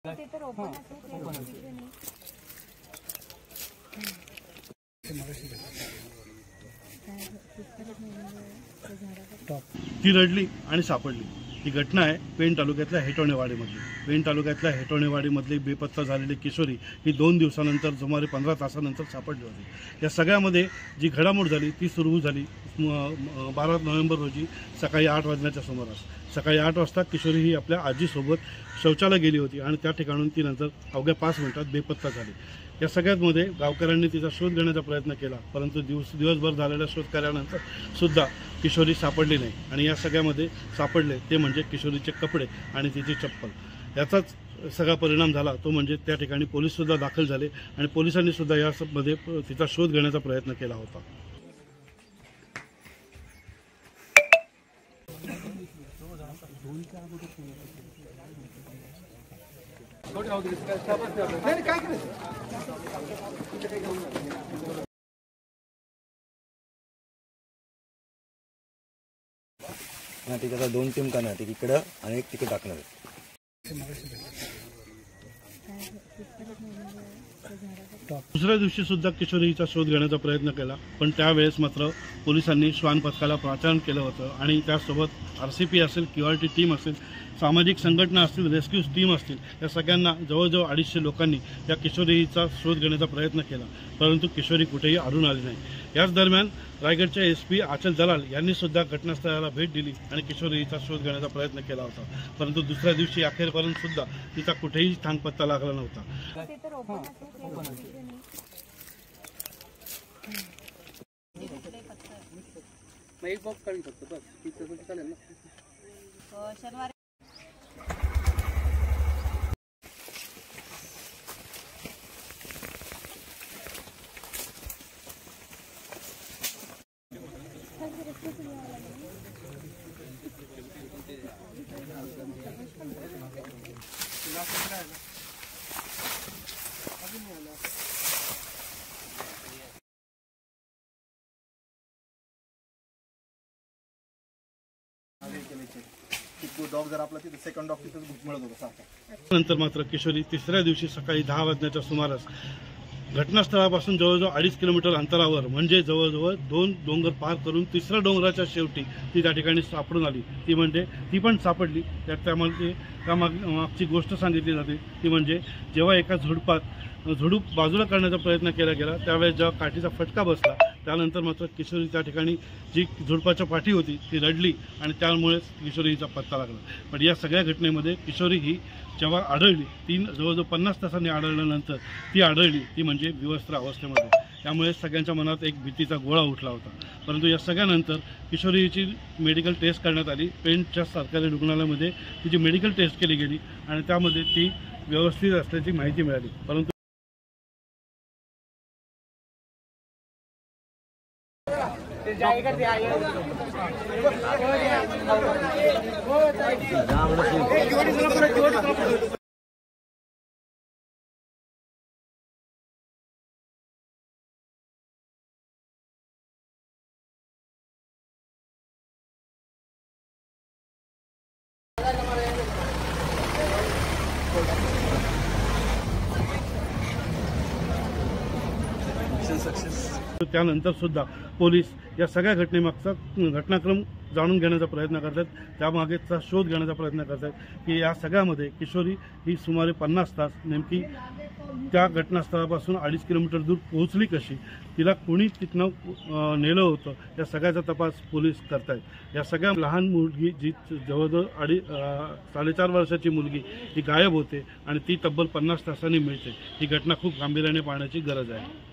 ती रडली आणि सापडली। ही घटना आहे पेण तालुक्यातल्या हेटोणेवाडीमधली। पेण तालुक्यातल्या हेटोणेवाडीमधली बेपत्ता झालेली किशोरी ही 2 दिवसानंतर सुमारे 15 तासानंतर सापडली होती। या सगळ्यामध्ये जी घडामोड झाली ती सुरू झाली 12 नोव्हेंबर रोजी सकाळी 8 वाजण्याच्या सुमारास। सकाळी 8 वाजता किशोरी ही आपल्या आजीसोबत शौचालय गेली होती आणि त्या ठिकाणून ती नंतर अवघ्या 5 मिनिटात बेपत्ता झाली। या सगळ्यामध्ये गावकऱ्यांनी तिचा शोध घेण्याचा प्रयत्न केला, परंतु दिवसभर झालेल्या शोधकार्यानंतर सुद्धा किशोरी सापडली नाही। आणि या सगळ्यामध्ये सापडले ते म्हणजे किशोरीचे कपडे आणि तिची चप्पल। याचाच सगळा परिणाम झाला तो म्हणजे त्या ठिकाणी पोलीससुद्धा दाखल झाले आणि पोलिसांनी सुद्धा यामध्ये तिचा शोध घेण्याचा प्रयत्न केला होता। ठीक आहे, 2 टीम करणार, एक इकडं आणि एक तिकडे टाकणार। दुसऱ्या दिवशी सुद्धा किशोरीचा शोध घेण्याचा प्रयत्न केला, पण त्यावेळेस मात्र पोलिसांनी श्वान पथकाला पाचारण केलं होतं आणि त्यासोबत RCP असेल, QRT टीम असेल, सामाजिक संघटना असतील, रेस्क्यू टीम असतील, या सगळ्यांना जवळजवळ 250 लोकांनी या किशोरीचा शोध घेण्याचा प्रयत्न केला, परंतु किशोरी कुठेही आढळून आली नाही। याच दरम्यान रायगडच्या SP आचल दलाल यांनी सुद्धा घटनास्थळाला भेट दिली आणि किशोरीचा शोध घेण्याचा प्रयत्न केला होता, परंतु दुसऱ्या दिवशी अखेरपर्यंत सुद्धा तिचा कुठेही थांगपत्ता लागला नव्हता। एक बॉक्स काढून फक्त बस चालेल ना। शनिवारी नंतर मात्र किशोरी तिसऱ्या दिवशी सकाळी 10 वाजण्याच्या सुमारास घटनास्थळापासून जवळजवळ 2.5 किलोमीटर अंतरावर म्हणजे जवळजवळ 2 डोंगर पार करून तिसऱ्या डोंगराच्या शेवटी ती त्या ठिकाणी सापडून आली। ती पण सापडली। त्यामध्ये मागची गोष्ट सांगितली जाते ती म्हणजे जेव्हा एका झुडूप बाजूला करण्याचा प्रयत्न केला गेला त्यावेळेस जेव्हा काठीचा फटका बसला त्यानंतर मात्र किशोरी त्या ठिकाणी जी झुडपाच्या पाठी होती ती रडली आणि त्यामुळेच किशोरीचा पत्ता लागला। पण या सगळ्या घटनेमध्ये किशोरी ही जेव्हा आढळली ती जवळजवळ 50 तासांनी आढळल्यानंतर ती आढळली ती म्हणजे विवस्त्र अवस्थेमध्ये। त्यामुळे सगळ्यांच्या मनात एक भीतीचा गोळा उठला होता, परंतु या सगळ्यानंतर किशोरीची मेडिकल टेस्ट करण्यात आली। पेणच्या सरकारी रुग्णालयामध्ये तिची मेडिकल टेस्ट केली गेली आणि त्यामध्ये ती व्यवस्थित असल्याची माहिती मिळाली, परंतु त्यानंतर सुद्धा पोलीस या सगळ्या घटनेमागचा घटनाक्रम जाणून घेण्याचा प्रयत्न करतात, त्यामागेचा शोध घेण्याचा प्रयत्न करतात की या सगळ्यामध्ये किशोरी ही सुमारे 50 तास नेमकी त्या घटनास्थळापासून 2.5 किलोमीटर दूर पोहोचली कशी, तिला कोणी तिथनं नेलं होतं, या सगळ्याचा तपास पोलीस करतायत। या सगळ्या लहान मुलगी जी जवळजवळ 4.5 वर्षाची मुलगी ही गायब होते आणि ती तब्बल 50 तासांनी मिळते। ही घटना खूप गांभीर्याने पाहण्याची गरज आहे।